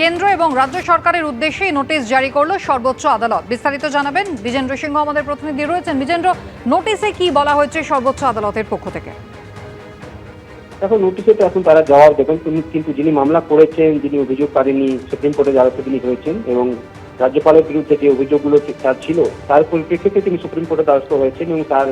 কেন্দ্র এবং রাজ্য সরকারের উদ্দেশ্যে নোটিশ জারি করলো সর্বোচ্চ আদালত। বিস্তারিত জানাবেন বিজেন্দ্র সিংহ, আমাদের প্রতিনিধি রয়েছেন। বিজেন্দ্র, নোটিশে কি বলা হয়েছে সর্বোচ্চ আদালতের পক্ষ থেকে? দেখো, নোটিশে তো এখন তারা জবাব দেবেন, কিন্তু যিনি মামলা করেছেন, যিনি অভিযোগকারিনী সুপ্রিম কোর্টের দ্বারস্থ তিনি হয়েছেন এবং রাজ্যপালের বিরুদ্ধে যে অভিযোগগুলো তার ছিল তার পরিপ্রেক্ষিতে তিনি সুপ্রিম কোর্টের দ্বারস্থ হয়েছেন এবং তার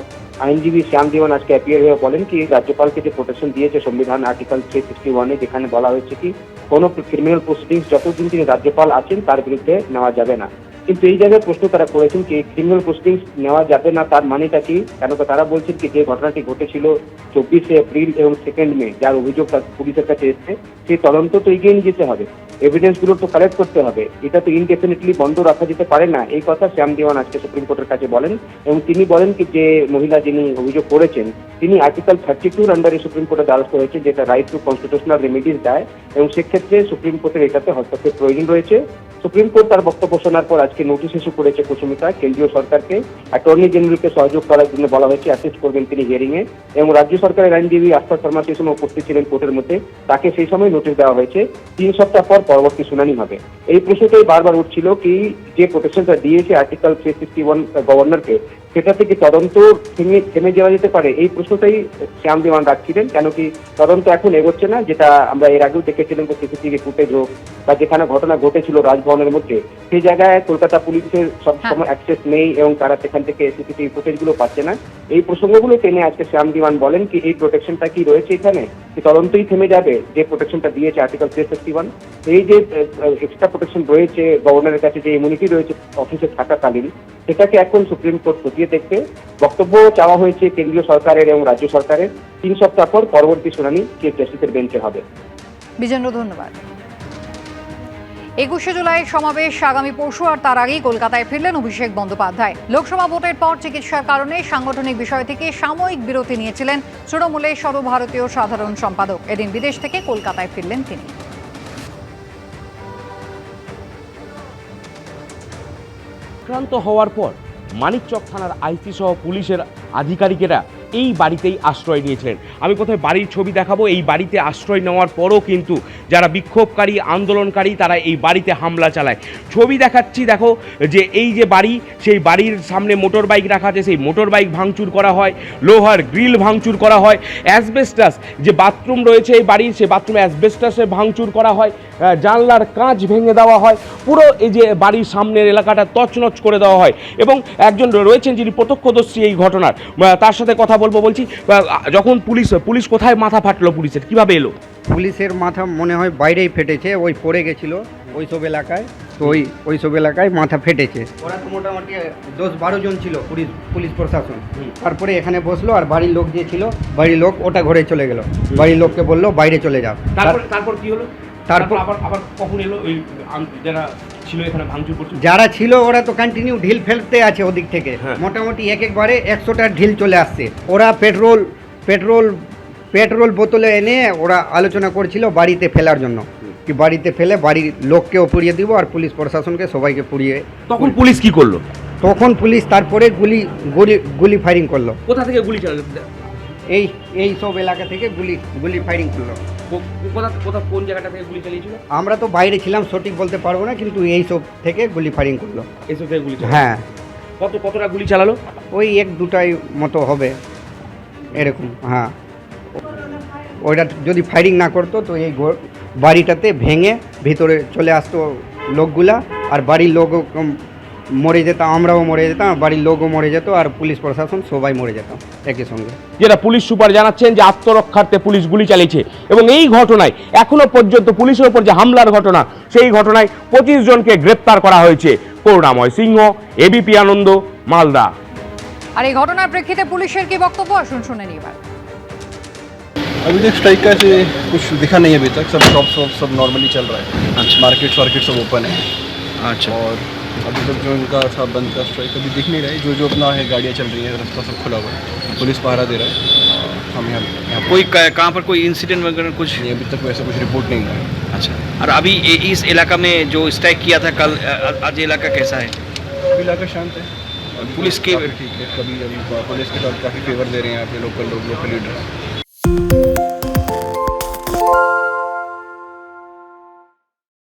আইনজীবী শ্যাম দেওয়ান আজকে অ্যাপিয়ার হয়ে বলেন কি রাজ্যপালকে যে প্রোটেকশন দিয়েছে সংবিধান আর্টিকেল 361-এ, যেখানে বলা হয়েছে কি কোনো ক্রিমিনাল প্রসিডিংস যতদিন তিনি রাজ্যপাল আছেন তার বিরুদ্ধে নেওয়া যাবে না। কিন্তু এই জায়গায় প্রশ্ন তারা করেছেন কি ক্রিমিনাল প্রসিডিংস নেওয়া যাবে না তার মানেটা কি? কেন তারা বলছেন কি যে ঘটনাটি ঘটেছিল 24শে এপ্রিল এবং 2 মে, যার অভিযোগ পুলিশের কাছে এসেছে, সেই তদন্ত তো এগিয়ে নিয়ে যেতে হবে, এভিডেন্স গুলো তো কালেক্ট করতে হবে, এটা তো ইনডেফিনিটলি বন্ধ রাখা যেতে পারে না। এই কথা শ্যাম দেওয়ান আজকে সুপ্রিম কোর্টের কাছে বলেন এবং তিনি বলেন কি যে মহিলা যিনি অভিযোগ করেছেন তিনি আর্টিকেল 32 আন্ডারে সুপ্রিম কোর্টের দ্বারস্থ হয়েছে, যেটা রাইট টু কনস্টিটিউশনাল রেমিডিজ দেয় এবং সেক্ষেত্রে সুপ্রিম কোর্টের এটাতে হস্তক্ষেপ প্রয়োজন রয়েছে। সুপ্রিম কোর্ট তার বক্তব্য শোনার পর আজকে নোটিশ ইস্যু করেছে কুসুমিতা কেন্দ্রীয় সরকারকে। অ্যাটর্নি জেনারেলকে সহযোগ করার জন্য বলা হয়েছে, অ্যাসিস্ট করবেন তিনি হিয়ারিং এ, এবং রাজ্য সরকারের আইনজীবী আস্থা শর্মা সেই সময় উপস্থিত ছিলেন কোর্টের মধ্যে, তাকে সেই সময় নোটিশ দেওয়া হয়েছে। 3 সপ্তাহ পর পরবর্তী শুনানি হবে। এই প্রশ্নটাই বারবার উঠছিল কি যে প্রোটেকশনটা দিয়েছে আর্টিকেল 361 গভর্নরকে, সেটা থেকে তদন্ত থেমে যাওয়া যেতে পারে, এই প্রশ্নটাই শ্যাম দেওয়ান রাখছিলেন। কেন কি তদন্ত এখন এগোচ্ছে না, যেটা আমরা এর আগেও দেখেছিলাম যে সিসিটিভি ফুটেজ হোক বা যেখানে ঘটনা ঘটেছিল রাজভবনের মধ্যে, সেই জায়গায় কলকাতা পুলিশের সব সময় অ্যাক্সেস নেই এবং তারা সেখান থেকে সিসিটিভি ফুটেজগুলো পাচ্ছে না। এই প্রসঙ্গগুলো টেনে আজকে শ্যাম দেওয়ান বলেন কি এই প্রোটেকশনটা কি রয়েছে এখানে, তদন্তই থেমে যাবে যে প্রোটেকশনটা দিয়েছে আর্টিকেল 361। এই যে এক্সট্রা প্রোটেকশন রয়েছে গভর্নরের কাছে, যে ইমিউনিটি রয়েছে অফিসে থাকাকালীন, সেটাকে এখন সুপ্রিম কোর্ট খতিয়ে দেখতে বক্তব্য চাওয়া হয়েছে কেন্দ্রীয় সরকারের এবং রাজ্য সরকারের। 3 সপ্তাহ পর পরবর্তী শুনানি চিফ জাস্টিসের বেঞ্চে হবে। বিজেন্দ্র, ধন্যবাদ। 21শে জুলাই সমাবেশ আগামী পরশু, আর তার আগেই কলকাতায় ফিরলেন অভিষেক বন্দ্যোপাধ্যায়। লোকসভা ভোটের পর চিকিৎসার কারণে সাংগঠনিক বিষয় থেকে সাময়িক বিরতি নিয়েছিলেন তৃণমূলের সর্বভারতীয় সাধারণ সম্পাদক। এদিন বিদেশ থেকে কলকাতায় ফিরলেন তিনি। আক্রান্ত হওয়ার পর মানিকচক থানার আইসি সহ পুলিশের আধিকারিকেরা এই বাড়িতেই আশ্রয় নিয়েছিলেন। আমি কোথায় বাড়ির ছবি দেখাবো। এই বাড়িতে আশ্রয় নেওয়ার পরও কিন্তু যারা বিক্ষোভকারী আন্দোলনকারী তারা এই বাড়িতে হামলা চালায়। ছবি দেখাচ্ছি, দেখো যে এই যে বাড়ি, সেই বাড়ির সামনে মোটর বাইক রাখা আছে, সেই মোটর বাইক ভাঙচুর করা হয়, লোহার গ্রিল ভাঙচুর করা হয়, অ্যাসবেস্টাস যে বাথরুম রয়েছে এই বাড়ির, সেই বাথরুমে অ্যাসবেস্টাসে ভাঙচুর করা হয়, জানলার কাঁচ ভেঙে দেওয়া হয়, পুরো এই যে বাড়ির সামনের এলাকাটা তছনছ করে দেওয়া হয়। এবং একজন রয়েছেন যিনি প্রত্যক্ষদর্শী এই ঘটনার, তার সাথে কথা বলছি। যখন পুলিশ কোথায় মাথা ফাটলো, পুলিশের কিভাবে এলো? পুলিশের মাথা মনে হয় বাইরেই ফেটেছে, ওই পড়ে গেছিল ওইসব এলাকায়, তো ওইসব এলাকায় মাথা ফেটেছে। ওরা তো মোটামুটি 10-12 জন ছিল পুলিশ প্রশাসন। তারপরে এখানে বসলো আর বাড়ির লোক যে ছিল, বাড়ির লোক ওটা ঘরে চলে গেল, বাড়ির লোককে বললো বাইরে চলে যাও। তারপর কি হলো? তারপর আবার কখন এলো ওই যারা ছিল এখানে ভাঙচুর করছে? যারা ছিল ওরা তো কন্টিনিউ ঢিল ফেলতে আছে ওদিক থেকে, মোটামুটি একবারে 100টা ঢিল চলে আসছে। ওরা পেট্রোল বোতলে এনে ওরা আলোচনা করছিল বাড়িতে ফেলার জন্য, কি বাড়িতে ফেলে বাড়ির লোককেও পুড়িয়ে দিব আর পুলিশ প্রশাসনকে সবাইকে পুড়িয়ে। তখন পুলিশ কি করলো? তখন পুলিশ তারপরে গুলি ফায়ারিং করলো। কোথা থেকে গুলি চালালো? এই সব এলাকা থেকে গুলি ফায়ারিং করলো। কোন জায়গাটা থেকে গুলি চালিয়েছিল? আমরা তো বাইরে ছিলাম, সঠিক বলতে পারবো না, কিন্তু এই সব থেকে গুলি ফায়ারিং করলো। এইসব থেকে গুলি চালালো? হ্যাঁ। কতটা গুলি চালালো? ওই 1-2টাই মতো হবে এরকম। হ্যাঁ, ওইটা যদি ফায়ারিং না করতো তো এই বাড়িটাতে ভেঙে ভিতরে চলে আসতো লোকগুলা, আর বাড়ির লোকও মরে যেত, আমরাও মরে যেতাম, বাড়ির লোকও মরে যেত, আর পুলিশ প্রশাসন সবাই মরে যেত একই সঙ্গে। যেটা পুলিশ সুপার জানাচ্ছেন যে আত্মরক্ষার্থে পুলিশ গুলি চালিয়েছে এবং এই ঘটনায় এখনো পর্যন্ত পুলিশের উপর যে হামলার ঘটনা, সেই ঘটনায় 25 জনকে গ্রেপ্তার করা হয়েছে। করুণাময় সিংহ, এবিপি আনন্দ, মালদা। আর এই ঘটনার প্রেক্ষিতে পুলিশের কি বক্তব্য, আসুন শুনে নিই এবার। अभी तक स्ट्राइक का से कुछ दिखा नहीं है अभी तक, सब शॉप सब नॉर्मली चल रहा है। अच्छा, मार्केट सब ओपन है। अच्छा, और अभी तक जो इनका था बंद का स्ट्राइक अभी दिख नहीं रहा है। जो अपना है गाड़ियाँ चल रही है, रास्ता सब खुला हुआ है, पुलिस पहरा दे रहा है। हम यहाँ कोई कहाँ पर कोई इंसिडेंट वगैरह कुछ नहीं, अभी तक वैसा कुछ रिपोर्ट नहीं हुआ है। अच्छा, और अभी इस इलाका में जो स्ट्राइक किया था कल, आज इलाका कैसा है? अभी इलाका शांत है, पुलिस के ठीक है। कभी अभी पुलिस के साथ काफ़ी फेवर दे रहे हैं यहाँ पे लोकल लीडर।